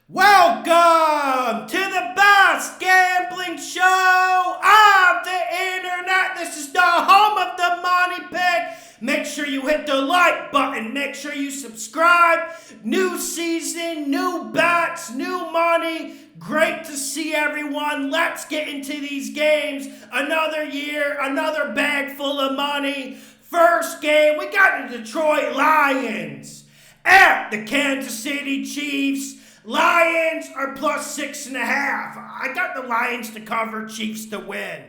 Welcome to the best gambling show on the internet. This is the home of the money pick. Make sure you hit the like button. Make sure you subscribe. New season, new bets, new money. Great to see everyone. Let's get into these games. Another year, another bag full of money. First game, we got the Detroit Lions at the Kansas City Chiefs. Lions are plus 6.5. I got the Lions to cover, Chiefs to win.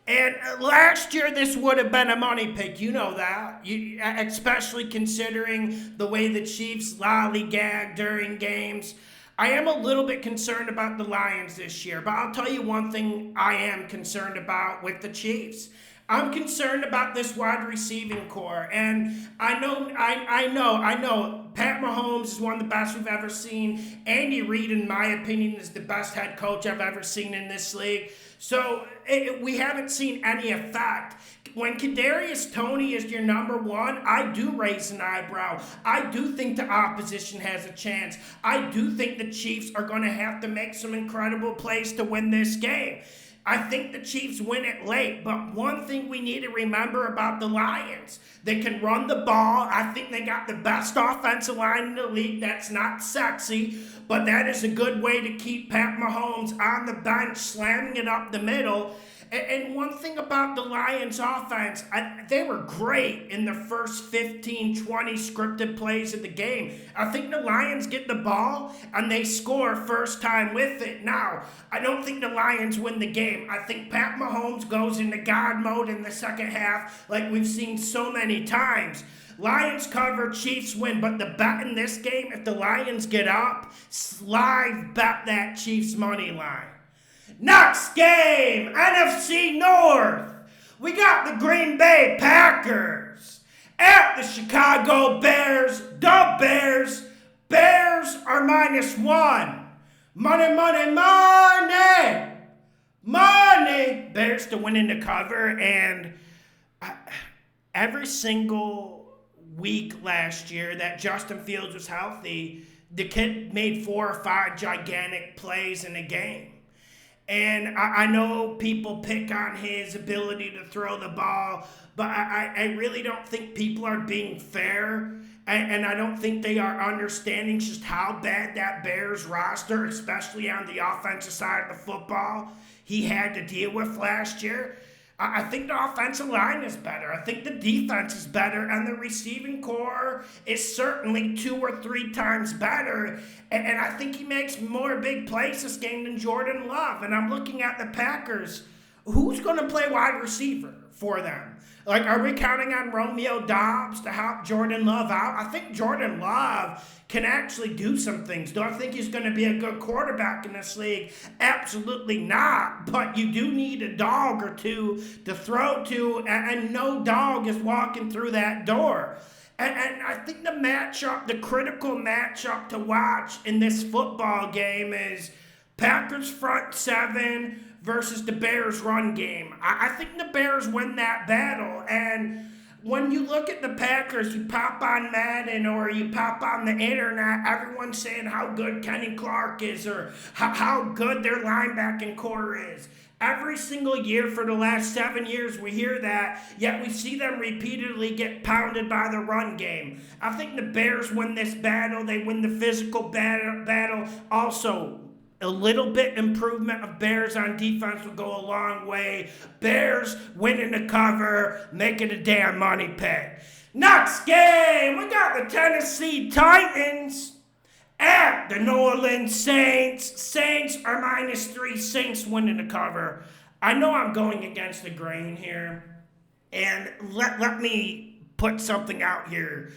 And last year, this would have been a money pick. You know that. Especially considering the way the Chiefs lollygag during games. I am a little bit concerned about the Lions this year. But I'll tell you one thing I am concerned about with the Chiefs. I'm concerned about this wide receiving core, and I know. Pat Mahomes is one of the best we've ever seen. Andy Reid, in my opinion, is the best head coach I've ever seen in this league. So we haven't seen any effect. When Kadarius Toney is your number one, I do raise an eyebrow. I do think the opposition has a chance. I do think the Chiefs are going to have to make some incredible plays to win this game. I think the Chiefs win it late, but one thing we need to remember about the Lions, they can run the ball. I think they got the best offensive line in the league. That's not sexy, but that is a good way to keep Pat Mahomes on the bench, slamming it up the middle. And one thing about the Lions offense, they were great in the first 15, 20 scripted plays of the game. I think the Lions get the ball and they score first time with it. Now, I don't think the Lions win the game. I think Pat Mahomes goes into God mode in the second half like we've seen so many times. Lions cover, Chiefs win, but the bet in this game, if the Lions get up, live bet that Chiefs money line. Next game, NFC North. We got the Green Bay Packers at the Chicago Bears. The Bears. Bears are -1. Money, money, money. Money. Bears to win in the cover. And every single week last year that Justin Fields was healthy, the kid made 4 or 5 gigantic plays in a game. And I know people pick on his ability to throw the ball, but I really don't think people are being fair. And I don't think they are understanding just how bad that Bears roster, especially on the offensive side of the football, he had to deal with last year. I think the offensive line is better. I think the defense is better. And the receiving core is certainly 2 or 3 times better. And I think he makes more big plays this game than Jordan Love. And I'm looking at the Packers. Who's going to play wide receiver for them? Like, are we counting on Romeo Doubs to help Jordan Love out? I think Jordan Love can actually do some things. Do I think he's going to be a good quarterback in this league? Absolutely not. But you do need a dog or two to throw to, and no dog is walking through that door. And I think the critical matchup to watch in this football game is Packers front 7 versus the Bears run game. I think the Bears win that battle. And when you look at the Packers, you pop on Madden or you pop on the internet, everyone's saying how good Kenny Clark is or how good their linebacking core is. Every single year for the last 7 years, we hear that, yet we see them repeatedly get pounded by the run game. I think the Bears win this battle. They win the physical battle. Also, a little bit improvement of Bears on defense will go a long way. Bears winning the cover, making a damn money pick. Next game, we got the Tennessee Titans at the New Orleans Saints. Saints are -3. Saints winning the cover. I know I'm going against the grain here. And let me put something out here.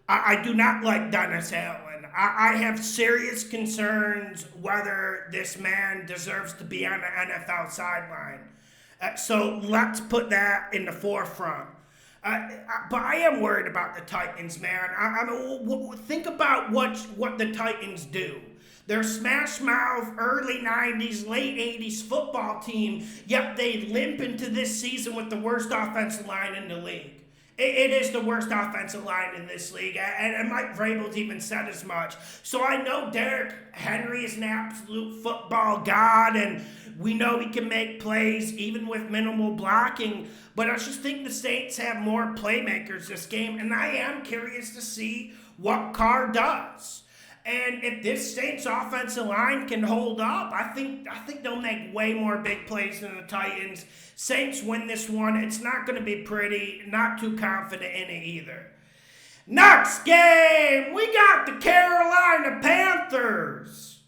I do not like Dennis Allen. I have serious concerns whether this man deserves to be on the NFL sideline. So let's put that in the forefront. But I am worried about the Titans, man. Think about what the Titans do. They're smash mouth, early 90s, late 80s football team, yet they limp into this season with the worst offensive line in the league. It is the worst offensive line in this league, and Mike Vrabel's even said as much. So I know Derek Henry is an absolute football god, and we know he can make plays even with minimal blocking. But I just think the Saints have more playmakers this game, and I am curious to see what Carr does. And if this Saints offensive line can hold up, I think they'll make way more big plays than the Titans. Saints win this one. It's not going to be pretty. Not too confident in it either. Next game, we got the Carolina Panthers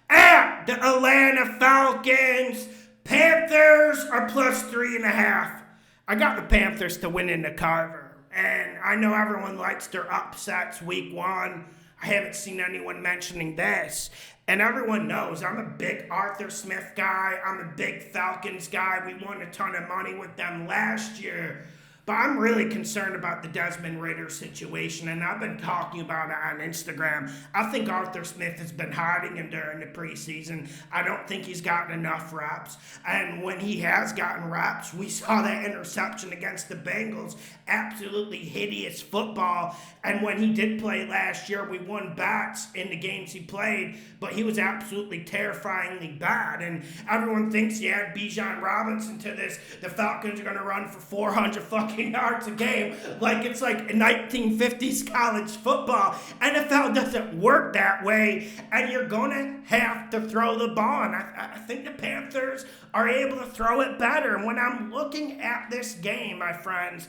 at the Atlanta Falcons. Panthers are plus 3.5. I got the Panthers to win in the cover. And I know everyone likes their upsets week one. I haven't seen anyone mentioning this. And everyone knows I'm a big Arthur Smith guy. I'm a big Falcons guy. We won a ton of money with them last year. But I'm really concerned about the Desmond Ridder situation, and I've been talking about it on Instagram. I think Arthur Smith has been hiding him during the preseason. I don't think he's gotten enough reps. And when he has gotten reps, we saw that interception against the Bengals. Absolutely hideous football. And when he did play last year, we won bats in the games he played, but he was absolutely terrifyingly bad. And everyone thinks you add Bijan Robinson to this, the Falcons are going to run for 400 fucking yards a game like it's like 1950s college football. NFL doesn't work that way, and you're going to have to throw the ball. And I think the Panthers are able to throw it better. And when I'm looking at this game, my friends,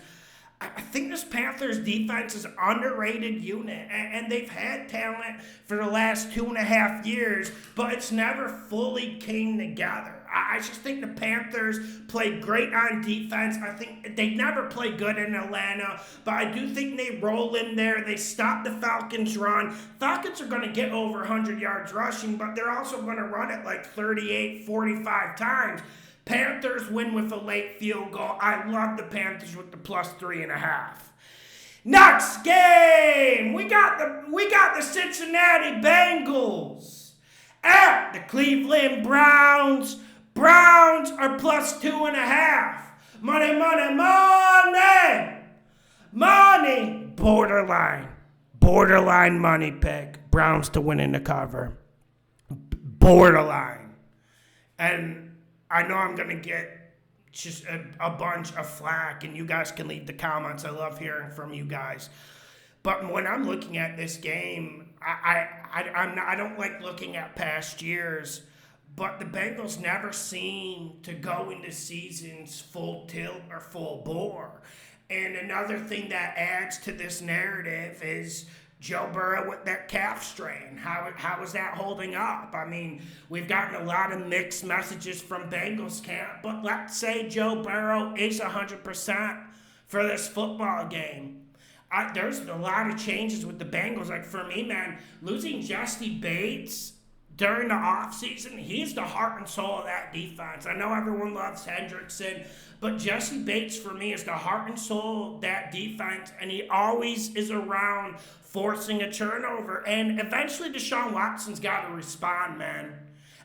I think this Panthers defense is an underrated unit, and they've had talent for the last 2.5 years, but it's never fully came together. I just think the Panthers play great on defense. I think they never play good in Atlanta, but I do think they roll in there. They stop the Falcons' run. Falcons are going to get over 100 yards rushing, but they're also going to run it like 38, 45 times. Panthers win with a late field goal. I love the Panthers with the plus 3.5. Next game, we got the Cincinnati Bengals at the Cleveland Browns. Browns are plus 2.5. Money, money, money. Money. Borderline money pick. Browns to win in the cover. Borderline. And I know I'm going to get just a bunch of flack, and you guys can leave the comments. I love hearing from you guys. But when I'm looking at this game, I don't like looking at past years, but the Bengals never seem to go into seasons full tilt or full bore. And another thing that adds to this narrative is Joe Burrow with that calf strain. How is that holding up? I mean, we've gotten a lot of mixed messages from Bengals camp, but let's say Joe Burrow is 100% for this football game. There's a lot of changes with the Bengals. Like for me, man, losing Jesse Bates during the offseason, he's the heart and soul of that defense. I know everyone loves Hendrickson, but Jesse Bates for me is the heart and soul of that defense, and he always is around forcing a turnover. And eventually Deshaun Watson's got to respond, man.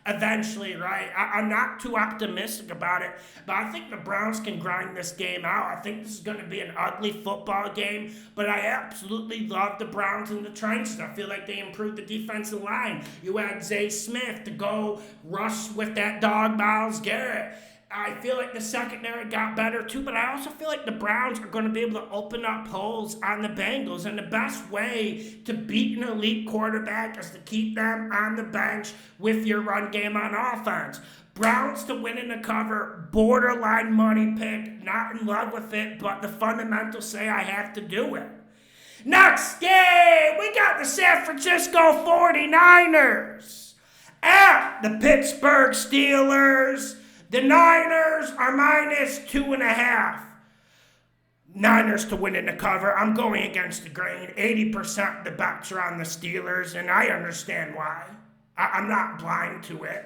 Eventually, right? I'm not too optimistic about it, but I think the Browns can grind this game out. I think this is going to be an ugly football game, but I absolutely love the Browns in the trenches. I feel like they improved the defensive line. You had Zay Smith to go rush with that dog Myles Garrett. I feel like the secondary got better too, but I also feel like the Browns are going to be able to open up holes on the Bengals, and the best way to beat an elite quarterback is to keep them on the bench with your run game on offense. Browns to win in the cover, borderline money pick, not in love with it, but the fundamentals say I have to do it. Next game, we got the San Francisco 49ers at the Pittsburgh Steelers. The Niners are minus 2.5. Niners to win in the cover. I'm going against the grain. 80% of the bets are on the Steelers, and I understand why. I'm not blind to it.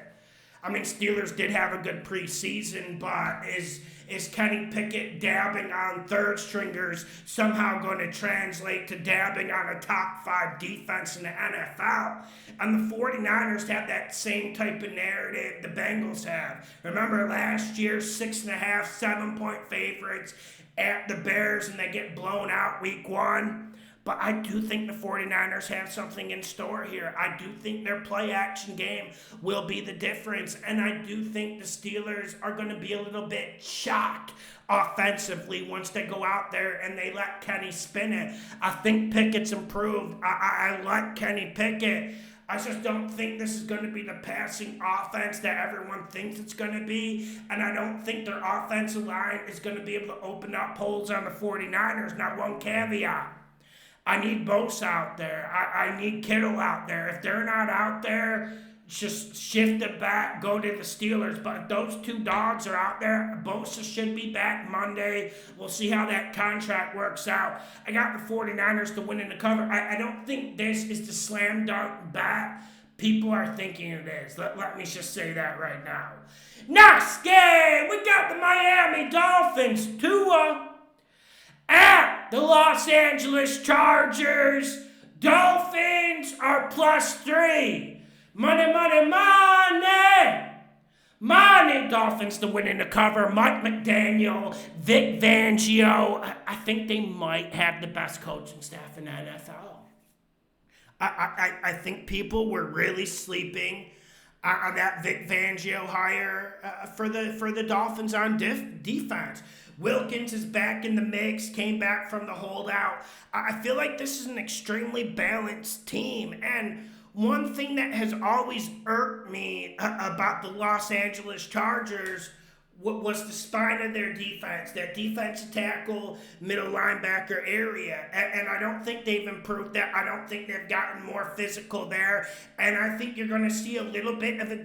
I mean, Steelers did have a good preseason, but is Kenny Pickett dabbing on third stringers somehow going to translate to dabbing on a top 5 defense in the NFL? And the 49ers have that same type of narrative the Bengals have. Remember last year, 6.5, 7-point favorites at the Bears, and they get blown out week 1? But I do think the 49ers have something in store here. I do think their play-action game will be the difference. And I do think the Steelers are going to be a little bit shocked offensively once they go out there and they let Kenny spin it. I think Pickett's improved. I like Kenny Pickett. I just don't think this is going to be the passing offense that everyone thinks it's going to be. And I don't think their offensive line is going to be able to open up holes on the 49ers. Now, one caveat. I need Bosa out there. I need Kittle out there. If they're not out there, just shift it back, go to the Steelers. But if those two dogs are out there, Bosa should be back Monday. We'll see how that contract works out. I got the 49ers to win in the cover. I don't think this is the slam dunk bat people are thinking it is. Let me just say that right now. Next game, we got the Miami Dolphins. Tua at the Los Angeles Chargers. Dolphins are +3. Money, money, money! Money! Dolphins to win in the cover. Mike McDaniel, Vic Fangio. I think they might have the best coaching staff in the NFL. I think people were really sleeping on that Vic Fangio hire for the Dolphins on defense. Wilkins is back in the mix, came back from the holdout. I feel like this is an extremely balanced team. And one thing that has always irked me about the Los Angeles Chargers was the spine of their defense, that defensive tackle, middle linebacker area. And I don't think they've improved that. I don't think they've gotten more physical there. And I think you're going to see a little bit of a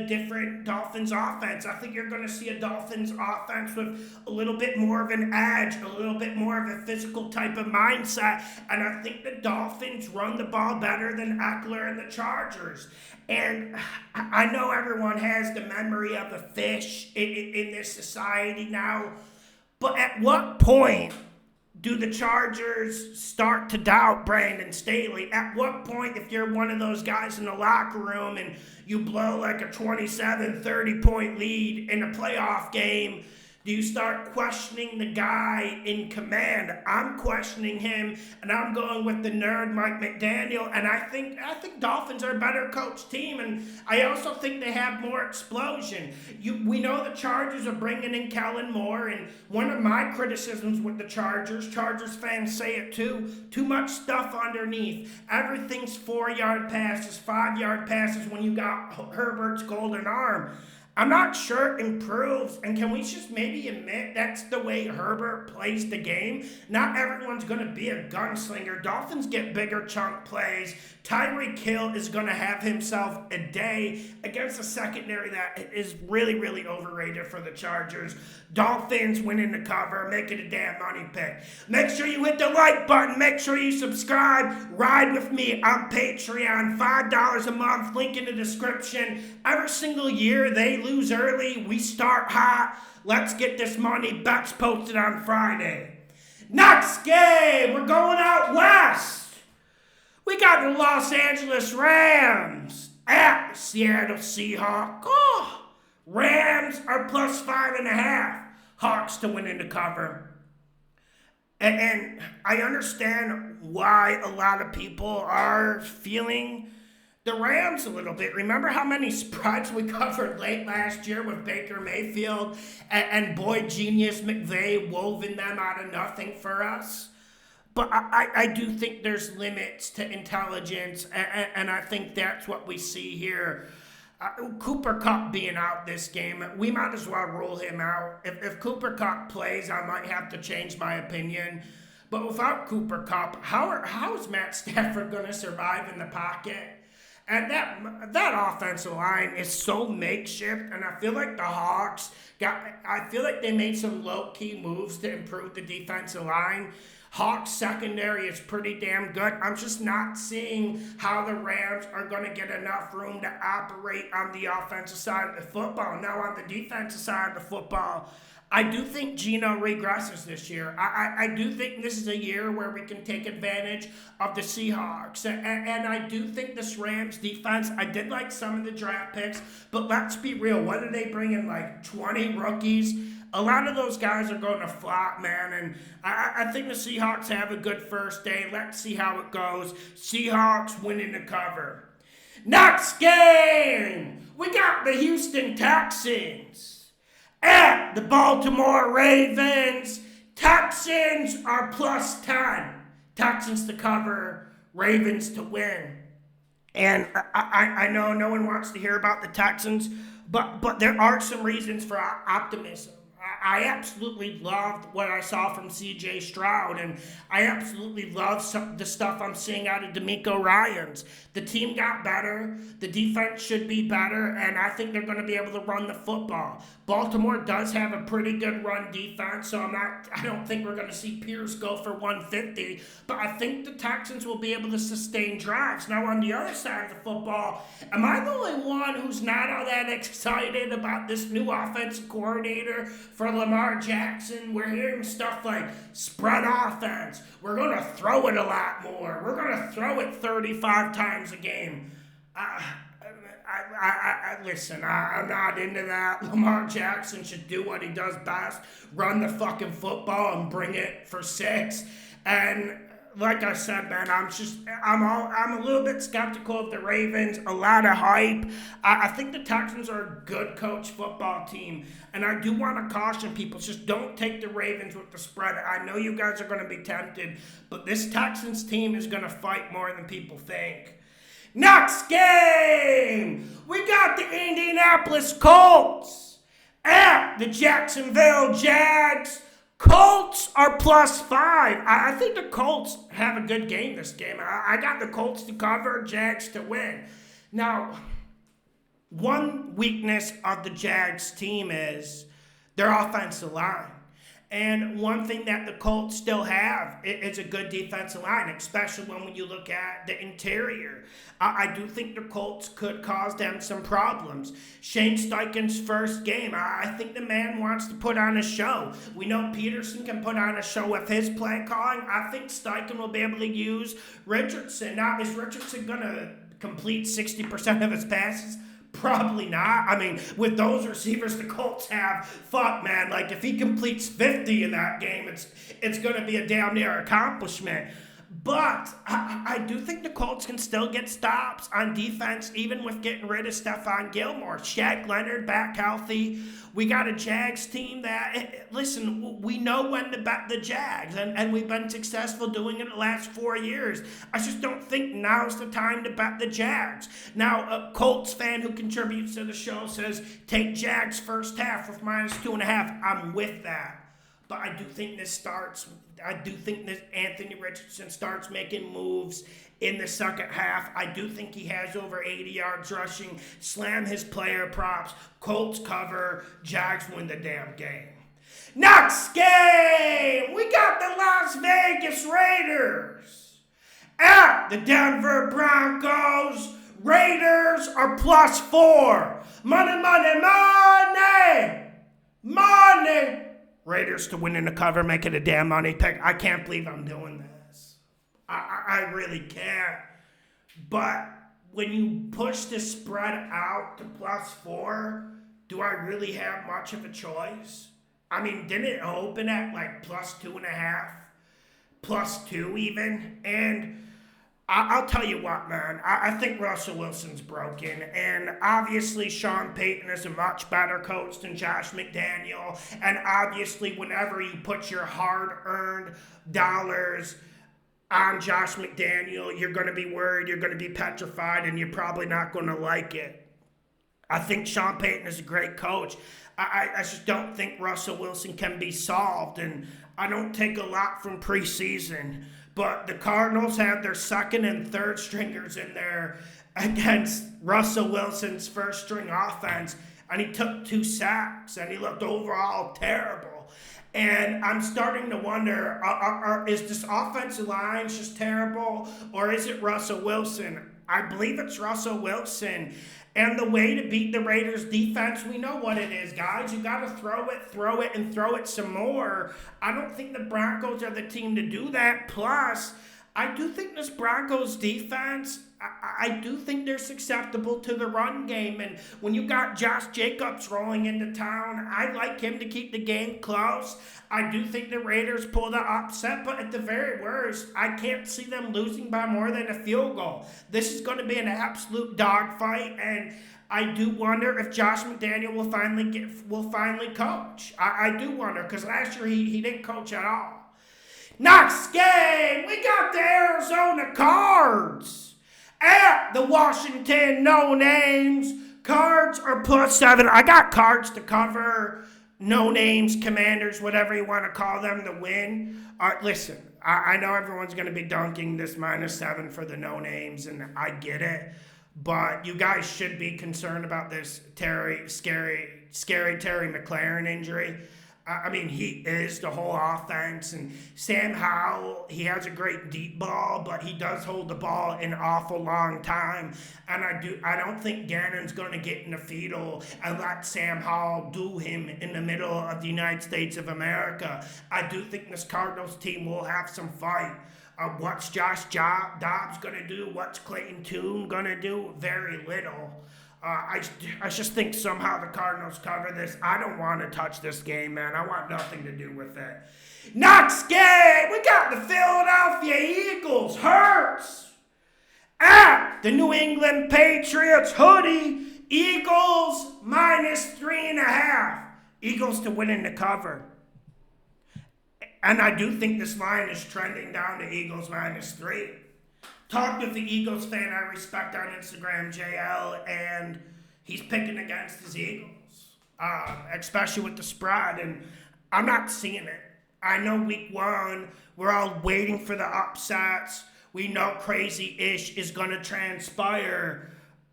different Dolphins offense. I think you're going to see a Dolphins offense with a little bit more of an edge, a little bit more of a physical type of mindset. And I think the Dolphins run the ball better than Eckler and the Chargers. And I know everyone has the memory of a fish in this society now, but at what point do the Chargers start to doubt Brandon Staley? At what point, if you're one of those guys in the locker room and you blow like a 27, 30-point lead in a playoff game, do you start questioning the guy in command? I'm questioning him, and I'm going with the nerd Mike McDaniel. And I think Dolphins are a better coached team, and I also think they have more explosion. We know the Chargers are bringing in Kellen Moore, and one of my criticisms with the Chargers fans say it too much stuff underneath. Everything's 4-yard passes, 5-yard passes when you got Herbert's golden arm. I'm not sure it improves, and can we just maybe admit that's the way Herbert plays the game? Not everyone's going to be a gunslinger. Dolphins get bigger chunk plays. Tyreek Hill is going to have himself a day against a secondary that is really, really overrated for the Chargers. Dolphins winning the cover. Make it a damn money pick. Make sure you hit the like button. Make sure you subscribe. Ride with me on Patreon. $5 a month. Link in the description. Every single year they lose early. We start hot. Let's get this money. Bets posted on Friday. Next game. We're going out west. We got the Los Angeles Rams at the Seattle Seahawks. Oh, Rams are +5.5. Hawks to win in the cover. And I understand why a lot of people are feeling the Rams a little bit. Remember how many spreads we covered late last year with Baker Mayfield and boy genius McVay woven them out of nothing for us? But I do think there's limits to intelligence, and I think that's what we see here. Cooper Kupp being out this game, we might as well rule him out. If Cooper Kupp plays, I might have to change my opinion. But without Cooper Kupp, how is Matt Stafford going to survive in the pocket? And that offensive line is so makeshift, and I feel like the Hawks I feel like they made some low-key moves to improve the defensive line. Hawks secondary is pretty damn good. I'm just not seeing how the Rams are going to get enough room to operate on the offensive side of the football. Now on the defensive side of the football, I do think Geno regresses this year. I do think this is a year where we can take advantage of the Seahawks. And I do think this Rams defense, I did like some of the draft picks, but let's be real. What did they bring in, like 20 rookies? a lot of those guys are going to flop, man. And I think the Seahawks have a good first day. Let's see how it goes. Seahawks winning the cover. Next game, we got the Houston Texans at the Baltimore Ravens. Texans are plus 10. Texans to cover, Ravens to win. And I know no one wants to hear about the Texans, but there are some reasons for optimism. I absolutely loved what I saw from C.J. Stroud, and I absolutely love the stuff I'm seeing out of DeMeco Ryans. The team got better, the defense should be better, and I think they're going to be able to run the football. Baltimore does have a pretty good run defense, so I don't think we're going to see Pierce go for 150, but I think the Texans will be able to sustain drives. Now, on the other side of the football, am I the only one who's not all that excited about this new offensive coordinator for Lamar Jackson? We're hearing stuff like spread offense. We're going to throw it a lot more. We're going to throw it 35 times a game. Listen, I'm not into that. Lamar Jackson should do what he does best, run the fucking football and bring it for 6. And like I said, man, I'm a little bit skeptical of the Ravens. A lot of hype. I think the Texans are a good coach football team, and I do want to caution people: just don't take the Ravens with the spread. I know you guys are going to be tempted, but this Texans team is going to fight more than people think. Next game, we got the Indianapolis Colts at the Jacksonville Jags. Colts are plus 5. I think the Colts have a good game this game. I got the Colts to cover, Jags to win. Now, one weakness of the Jags team is their offensive line. And one thing that the Colts still have is a good defensive line, especially when you look at the interior. I do think the Colts could cause them some problems. Shane Steichen's first game, I think the man wants to put on a show. We know Peterson can put on a show with his play calling. I think Steichen will be able to use Richardson. Now, is Richardson going to complete 60% of his passes? Probably not. I mean, with those receivers the Colts have, fuck, man, like if he completes 50 in that game, it's going to be a damn near accomplishment. But I do think the Colts can still get stops on defense, even with getting rid of Stephon Gilmore. Shaq Leonard back healthy. We got a Jags team that, listen, we know when to bet the Jags, and we've been successful doing it the last 4 years. I just don't think now's the time to bet the Jags. Now, a Colts fan who contributes to the show says, take Jags first half with -2.5. I'm with that. But I do think this Anthony Richardson starts making moves in the second half. I do think he has over 80 yards rushing. Slam his player props. Colts cover. Jags win the damn game. Next game, we got the Las Vegas Raiders at the Denver Broncos. Raiders are plus 4. Money, money, money. Money. Raiders to win in the cover, make it a damn money pick. I can't believe I'm doing this. I really can't. But when you push the spread out to plus 4, do I really have much of a choice? I mean, didn't it open at like plus 2.5? Plus 2 even? And I'll tell you what, man. I think Russell Wilson's broken. And obviously, Sean Payton is a much better coach than Josh McDaniel. And obviously, whenever you put your hard-earned dollars on Josh McDaniel, you're going to be worried, you're going to be petrified, and you're probably not going to like it. I think Sean Payton is a great coach. I just don't think Russell Wilson can be solved. And I don't take a lot from preseason. But the Cardinals had their second and third stringers in there against Russell Wilson's first string offense. And he took 2 sacks, and he looked overall terrible. And I'm starting to wonder, is this offensive line just terrible, or is it Russell Wilson? I believe it's Russell Wilson. And the way to beat the Raiders' defense, we know what it is, guys. You got to throw it, and throw it some more. I don't think the Broncos are the team to do that. Plus, I do think this Broncos defense, I do think they're susceptible to the run game. And when you got Josh Jacobs rolling into town, I like him to keep the game close. I do think the Raiders pull the upset, but at the very worst, I can't see them losing by more than a field goal. This is going to be an absolute dogfight, and I do wonder if Josh McDaniel will finally coach. I do wonder, because last year he didn't coach at all. Next game, we got the Arizona Cards at the Washington No Names. Cards are +7. I got Cards to cover. No Names, Commanders, whatever you want to call them, to win. Listen, I know everyone's going to be dunking this -7 for the No Names, and I get it. But you guys should be concerned about this scary Terry McLaurin injury. I mean, he is the whole offense. And Sam Howell, he has a great deep ball, but he does hold the ball an awful long time. And I don't think Gannon's going to get in the fetal and let Sam Howell do him in the middle of the United States of America. I do think this Cardinals team will have some fight. What's Josh Dobbs going to do? What's Clayton Tune going to do? Very little. I just think somehow the Cardinals cover this. I don't want to touch this game, man. I want nothing to do with it. Next game, we got the Philadelphia Eagles. Hurts at the New England Patriots. Hoodie, Eagles -3.5. Eagles to win in the cover. And I do think this line is trending down to Eagles -3. Talked with the Eagles fan I respect on Instagram, JL, and he's picking against his Eagles, especially with the spread, and I'm not seeing it. I know week 1, we're all waiting for the upsets. We know crazy-ish is going to transpire,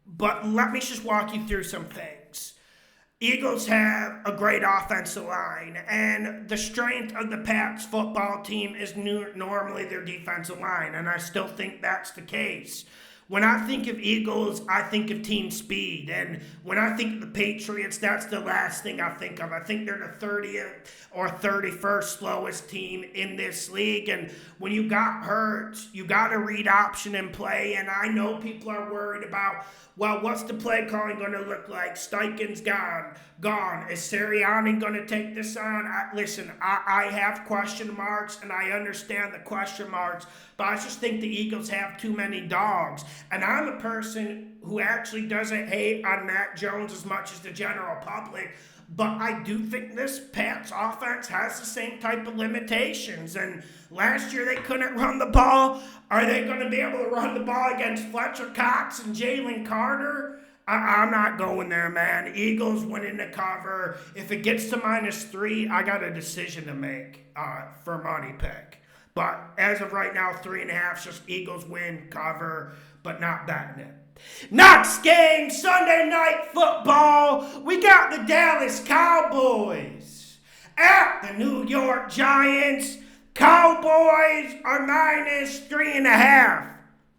but let me just walk you through some things. Eagles have a great offensive line, and the strength of the Pats football team is normally their defensive line, and I still think that's the case. When I think of Eagles, I think of team speed, and when I think of the Patriots, that's the last thing I think of. I think they're the 30th or 31st slowest team in this league, and when you got Hurts, you got to read option and play, and I know people are worried about, well, what's the play calling going to look like? Steichen's gone. Is Sirianni going to take this on? Listen, I have question marks, and I understand the question marks, but I just think the Eagles have too many dogs. And I'm a person who actually doesn't hate on Mac Jones as much as the general public, but I do think this Pats offense has the same type of limitations. And last year they couldn't run the ball. Are they going to be able to run the ball against Fletcher Cox and Jalen Carter? I'm not going there, man. Eagles winning the cover. If it gets to -3, I got a decision to make for money pick. But as of right now, 3.5, just Eagles win, cover, but not betting it. Next game, Sunday Night Football. We got the Dallas Cowboys at the New York Giants. Cowboys are -3.5.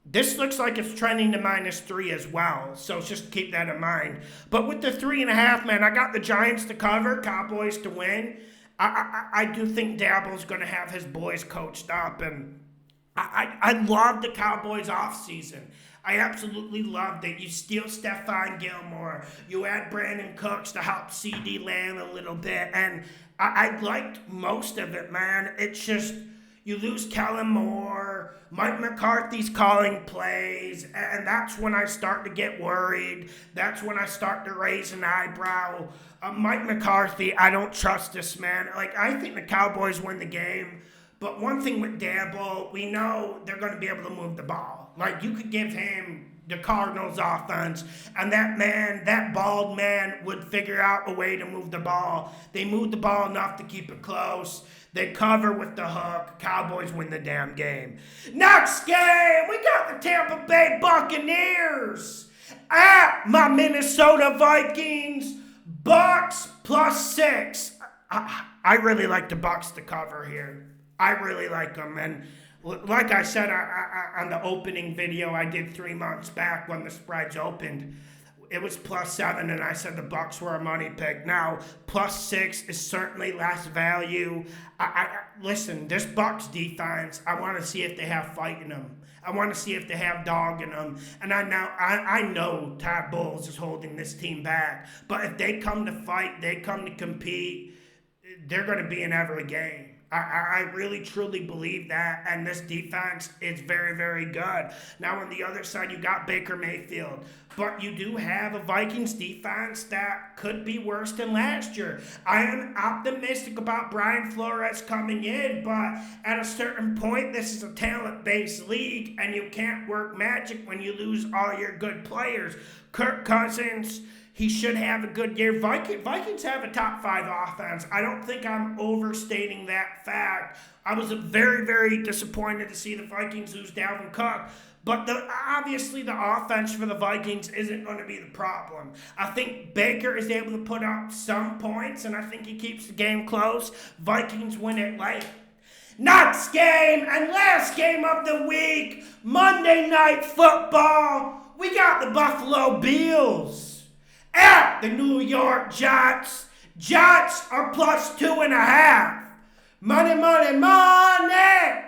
This looks like it's trending to -3 as well, so just keep that in mind. But with the 3.5, man, I got the Giants to cover, Cowboys to win. I do think Daboll's going to have his boys coached up, and I love the Cowboys offseason. I absolutely loved it. You steal Stephon Gilmore. You add Brandon Cooks to help CD Lamb a little bit, and I liked most of it, man. It's just you lose Kellen Moore. Mike McCarthy's calling plays, and that's when I start to get worried. That's when I start to raise an eyebrow. Mike McCarthy, I don't trust this man. I think the Cowboys win the game, but one thing with Daboll, we know they're going to be able to move the ball. You could give him the Cardinals offense, and that bald man would figure out a way to move the ball. They move the ball enough to keep it close. They cover with the hook. Cowboys win the damn game. Next game, we got the Tampa Bay Buccaneers at my Minnesota Vikings. Bucs +6. I really like the Bucs to cover here. I really like them, and like I said on the opening video I did 3 months back when the spreads opened, it was +7, and I said the Bucs were a money pick. Now, +6 is certainly less value. Listen, this Bucs defense, I want to see if they have fight in them. I want to see if they have dog in them. And I know Todd Bowles is holding this team back. But if they come to fight, they come to compete, they're going to be in every game. I really, truly believe that, and this defense is very, very good. Now, on the other side, you got Baker Mayfield, but you do have a Vikings defense that could be worse than last year. I am optimistic about Brian Flores coming in, but at a certain point, this is a talent-based league, and you can't work magic when you lose all your good players. Kirk Cousins, he should have a good year. Vikings have a top 5 offense. I don't think I'm overstating that fact. I was very, very disappointed to see the Vikings lose Dalvin Cook. But obviously the offense for the Vikings isn't going to be the problem. I think Baker is able to put up some points, and I think he keeps the game close. Vikings win it late. Next game and last game of the week, Monday Night Football. We got the Buffalo Bills at the New York Jets. Jets are +2.5. Money, money, money.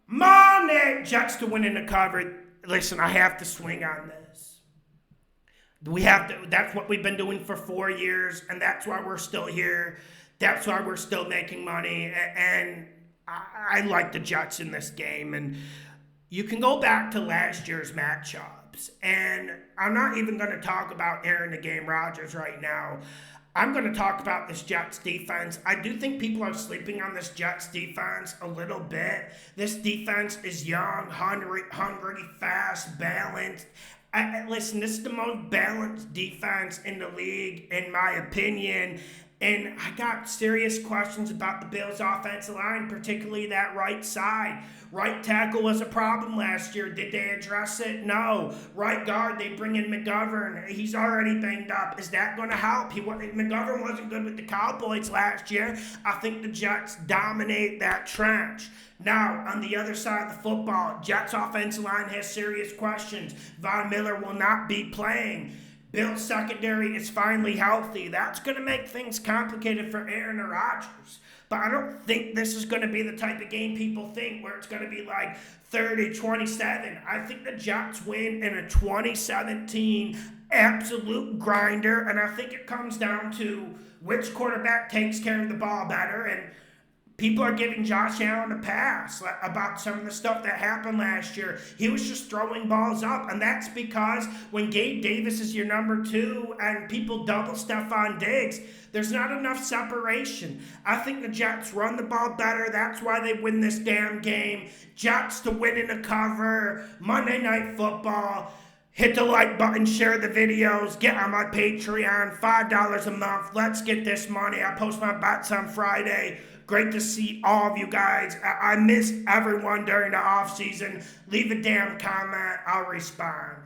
Money. Jets to win in the cover. Listen, I have to swing on this. That's what we've been doing for 4 years, and that's why we're still here. That's why we're still making money, and I like the Jets in this game. And you can go back to last year's matchups, and I'm not even going to talk about Aaron the Game Rodgers right now. I'm going to talk about this Jets defense. I do think people are sleeping on this Jets defense a little bit. This defense is young, hungry, fast, balanced. Listen, this is the most balanced defense in the league, in my opinion. And I got serious questions about the Bills' offensive line, particularly that right side. Right tackle was a problem last year. Did they address it? No. Right guard, they bring in McGovern. He's already banged up. Is that going to help? McGovern wasn't good with the Cowboys last year. I think the Jets dominate that trench. Now, on the other side of the football, Jets' offensive line has serious questions. Von Miller will not be playing. Bill's secondary is finally healthy. That's going to make things complicated for Aaron Rodgers. But I don't think this is going to be the type of game people think, where it's going to be like 30-27. I think the Jets win in a 2017 absolute grinder, and I think it comes down to which quarterback takes care of the ball better. And people are giving Josh Allen a pass about some of the stuff that happened last year. He was just throwing balls up, and that's because when Gabe Davis is your number 2 and people double Stephon Diggs, there's not enough separation. I think the Jets run the ball better. That's why they win this damn game. Jets to win in the cover. Monday Night Football. Hit the like button, share the videos, get on my Patreon, $5 a month. Let's get this money. I post my bets on Friday. Great to see all of you guys. I miss everyone during the off season. Leave a damn comment. I'll respond.